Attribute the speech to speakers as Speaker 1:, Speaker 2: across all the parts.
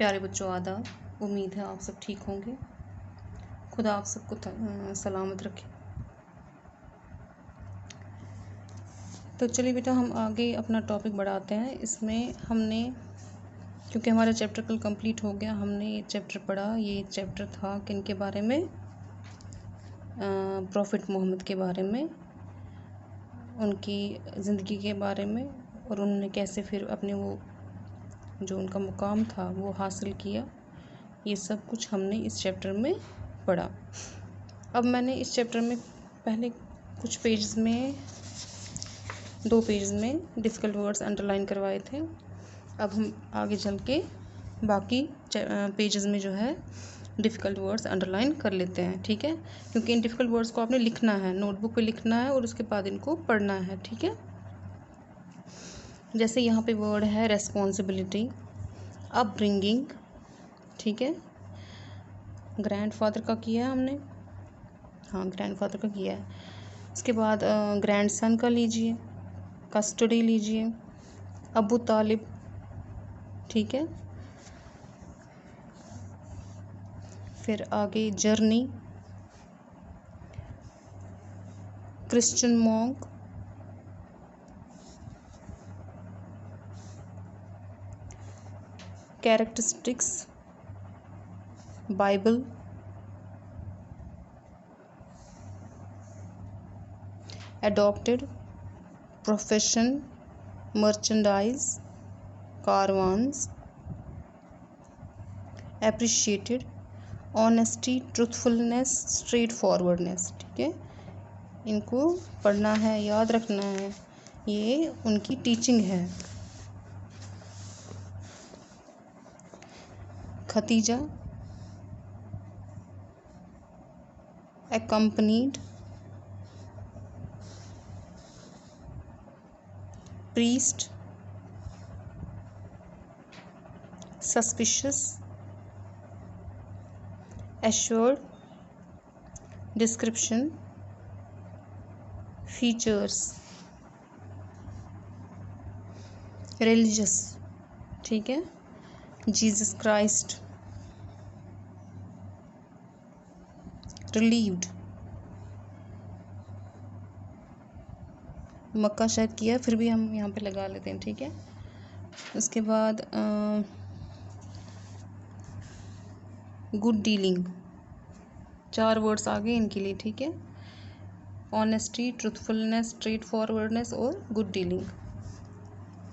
Speaker 1: प्यारे बच्चों, आदाब। उम्मीद है आप सब ठीक होंगे। खुदा आप सबको सलामत रखे। तो चलिए बेटा, हम आगे अपना टॉपिक बढ़ाते हैं। इसमें हमने, क्योंकि हमारा चैप्टर कल कंप्लीट हो गया, हमने ये चैप्टर पढ़ा। ये चैप्टर था किन के बारे में? प्रॉफिट मोहम्मद के बारे में, उनकी ज़िंदगी के बारे में, और उन्होंने कैसे फिर अपने वो जो उनका मुकाम था वो हासिल किया। ये सब कुछ हमने इस चैप्टर में पढ़ा। अब मैंने इस चैप्टर में पहले कुछ पेजेस में, 2 पेज में डिफ़िकल्ट वर्ड्स अंडरलाइन करवाए थे। अब हम आगे चल के बाकी पेजेस में जो है डिफ़िकल्ट वर्ड्स अंडरलाइन कर लेते हैं, ठीक है? क्योंकि इन डिफ़िकल्ट वर्ड्स को आपने लिखना है, नोटबुक पे लिखना है और उसके बाद इनको पढ़ना है, ठीक है? जैसे यहाँ पे वर्ड है रेस्पॉन्सिबिलिटी, अपब्रिंगिंग, ठीक है? ग्रैंडफादर का किया है हमने, हाँ ग्रैंडफादर का किया है। उसके बाद ग्रैंडसन का लीजिए, कस्टडी लीजिए, अबू तालिब, ठीक है? फिर आगे journey, Christian monk, characteristics, Bible, adopted, profession, merchandise, caravans, appreciated, honesty, truthfulness, straight forwardness, ठीक है? इनको पढ़ना है, याद रखना है, ये उनकी टीचिंग है। Khadija, accompanied, priest, suspicious, assured, description, features, religious, ठीक है? जीसस क्राइस्ट, रिलीव्ड, मक्का शायद किया, फिर भी हम यहाँ पे लगा लेते हैं, ठीक है? उसके बाद गुड डीलिंग, 4 वर्ड्स आ गए इनके लिए, ठीक है? ऑनेस्टी, ट्रूथफुलनेस, स्ट्रेट फॉरवर्डनेस और गुड डीलिंग।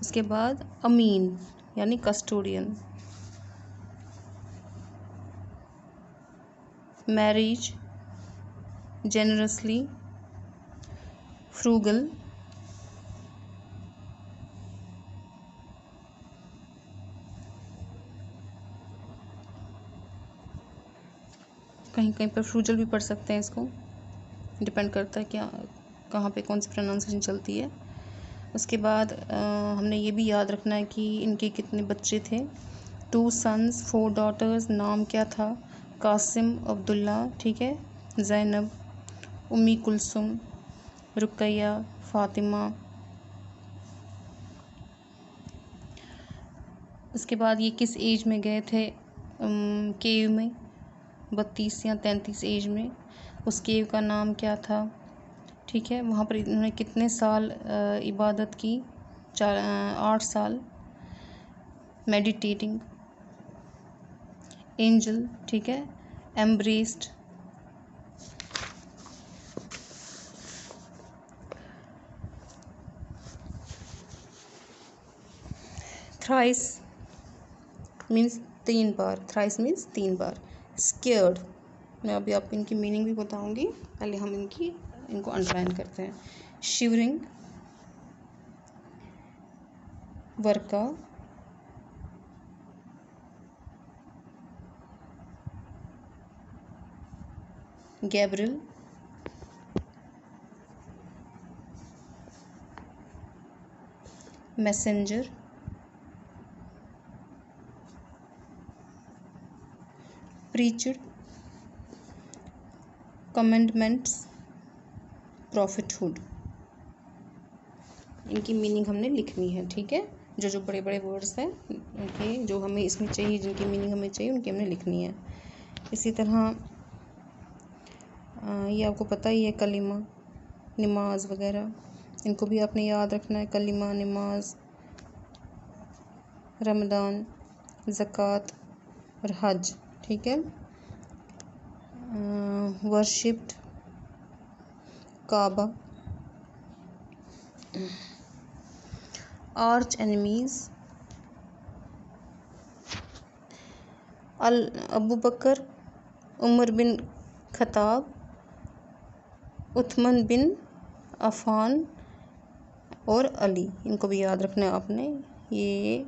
Speaker 1: उसके बाद अमीन यानी कस्टोडियन, मैरिज, जेनरसली, फ्रूगल, कहीं कहीं पर फ्रूजल भी पढ़ सकते हैं, इसको डिपेंड करता है क्या कहाँ पे कौन सी प्रोनाउंसिएशन चलती है। उसके बाद हमने ये भी याद रखना है कि इनके कितने बच्चे थे। 2 सन्स 4 डॉटर्स, नाम क्या था? कासिम, अब्दुल्ला, ठीक है? ज़ैनब, उम्मी कुलसुम, रुकैया, फ़ातिमा। उसके बाद ये किस एज में गए थे केव में? 32 या 33 एज में। उस केव का नाम क्या था? ठीक है, वहाँ पर इन्होंने कितने साल इबादत की? 8 साल। मेडिटेटिंग, एंजल, ठीक है? एम्ब्रेस्ड, थ्राइस मीन्स 3 बार, थ्राइस मीन्स 3 बार। स्केयर्ड, मैं अभी आपको इनकी मीनिंग भी बताऊंगी, पहले हम इनको अंडरलाइन करते हैं। Shivering, Waraqa, Gabriel, messenger, preacher, commandments, prophethood. इनकी मीनिंग हमने लिखनी है, ठीक है? जो बड़े बड़े वर्ड्स हैं उनके जो हमें इसमें चाहिए, जिनकी मीनिंग हमें चाहिए, उनकी हमने लिखनी है। इसी तरह ये आपको पता ही है, कलिमा, नमाज वगैरह, इनको भी आपने याद रखना है। कलिमा, नमाज, रमज़ान, ज़कात और हज, ठीक है। Worshipped, Kaaba. Arch enemies, Abu Bakr, Umar bin Khattab, Uthman bin Affan और अली, इनको भी याद रखना है आपने। ये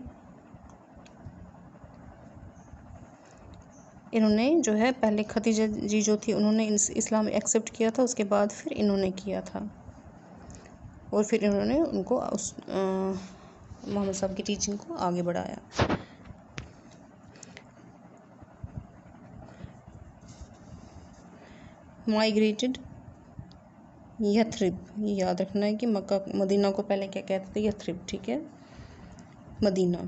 Speaker 1: इन्होंने जो है पहले खदीजा जी जो थी उन्होंने इस्लाम एक्सेप्ट किया था, उसके बाद फिर इन्होंने किया था और फिर इन्होंने उनको उस मोहम्मद साहब की टीचिंग को आगे बढ़ाया। माइग्रेटेड, यथरिब, ये याद रखना है कि मक्का मदीना को पहले क्या कहते थे, यथरिब, ठीक है, मदीना।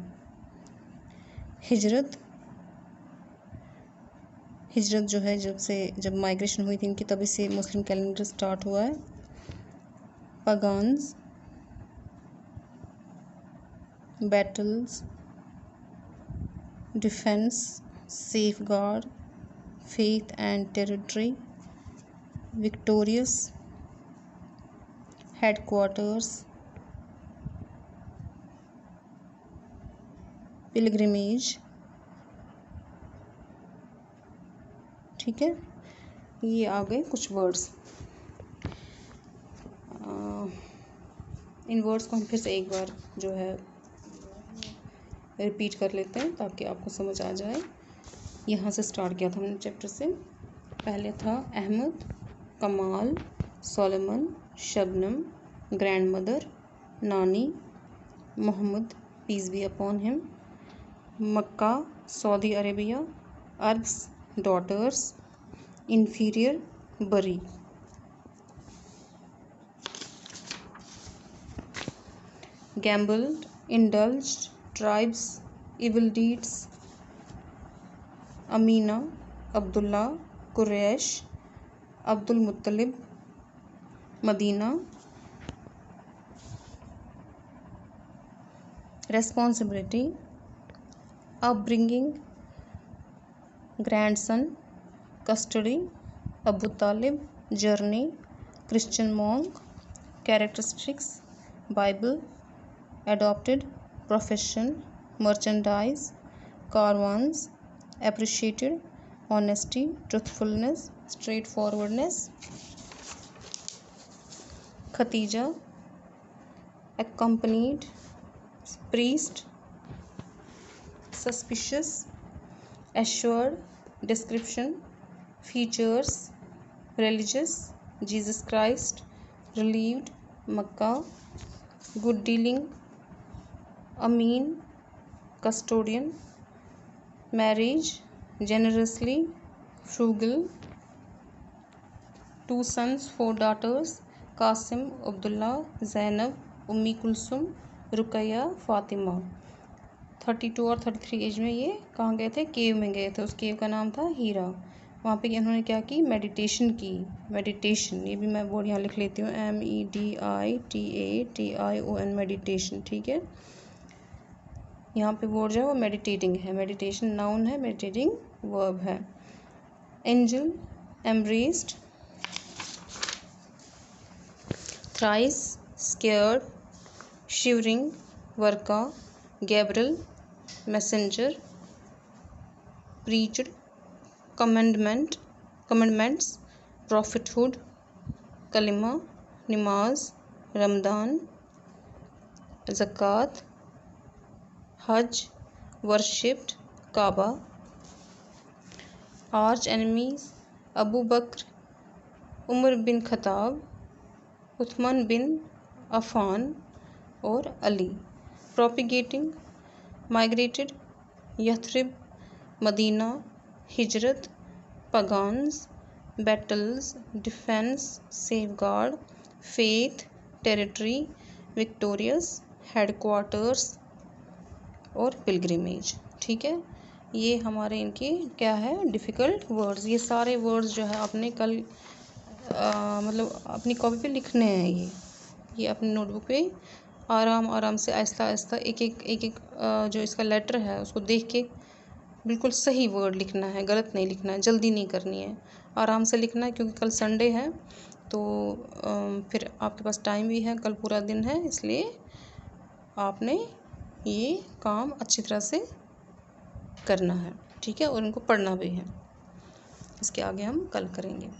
Speaker 1: हिजरत, हिजरत जो है जब माइग्रेशन हुई थी इनकी, तभी से मुस्लिम कैलेंडर स्टार्ट हुआ है। Pagans, battles, defence, safeguard, faith and territory, victorious, headquarters, pilgrimage, ठीक है। ये आ गए कुछ वर्ड्स। इन वर्ड्स को हम फिर से एक बार जो है रिपीट कर लेते हैं ताकि आपको समझ आ जाए। यहाँ से स्टार्ट किया था हमने चैप्टर से। पहले था अहमद, कमाल, सोलेमन, Shabnam, grand mother, nani, Muhammad peace be upon him, Mecca, Saudi Arabia, Arabs, daughters, inferior, bury। gambled, indulged, tribes, evil deeds, Amina, Abdullah, Quraysh, Abdul Muttalib, Medina. responsibility, upbringing, grandson, custody, Abu Talib, journey, Christian monk, characteristics, Bible, adopted, profession, merchandise, caravans, appreciated, honesty, truthfulness, straightforwardness, Khatija, accompanied, priest, suspicious, assured, description, features, religious, Jesus Christ, relieved, Makkah, good dealing, Amin, custodian, marriage, generously, frugal, 2 sons, 4 daughters, Qasim, Abdullah, Zainab, Ummi Kulsum, Ruqayya, Fatima. 32 और 33 as में ये कहाँ गए थे, केव में गए थे। उस केव का नाम था हीरा। वहाँ पे इन्होंने क्या की, मेडिटेशन की। मेडिटेशन, ये भी मैं बोर्ड यहाँ लिख लेती हूँ, MEDITATION, मेडिटेशन, ठीक है। यहाँ पे वर्ड जो है वो मेडिटेटिंग है, मेडिटेशन नाउन है, मेडिटेटिंग वर्ब है। Angel, embraced, thrice, scared, shivering, Waraqa, Gabriel, messenger, preached, commandments, prophethood, kalima, namaz, Ramadan, zakat, hajj, worshipped, Kaaba. Arch enemies, Abu Bakr, Umar bin Khattab, Uthman bin Affan और Ali. Propagating, migrated, Yathrib, Medina, hijrat, pagans, battles, defence, safeguard, faith, territory, victorious, headquarters, और pilgrimage. ठीक है, ये हमारे इनके क्या है, difficult words. ये सारे वर्ड्स जो है आपने कल मतलब अपनी कॉपी पे लिखने हैं। ये अपनी नोटबुक पे आराम आराम से आहिस्ता आहिस्ता एक एक जो इसका लेटर है उसको देख के बिल्कुल सही वर्ड लिखना है, गलत नहीं लिखना है, जल्दी नहीं करनी है, आराम से लिखना है, क्योंकि कल संडे है तो फिर आपके पास टाइम भी है, कल पूरा दिन है, इसलिए आपने ये काम अच्छी तरह से करना है। ठीक है, और इनको पढ़ना भी है। इसके आगे हम कल करेंगे।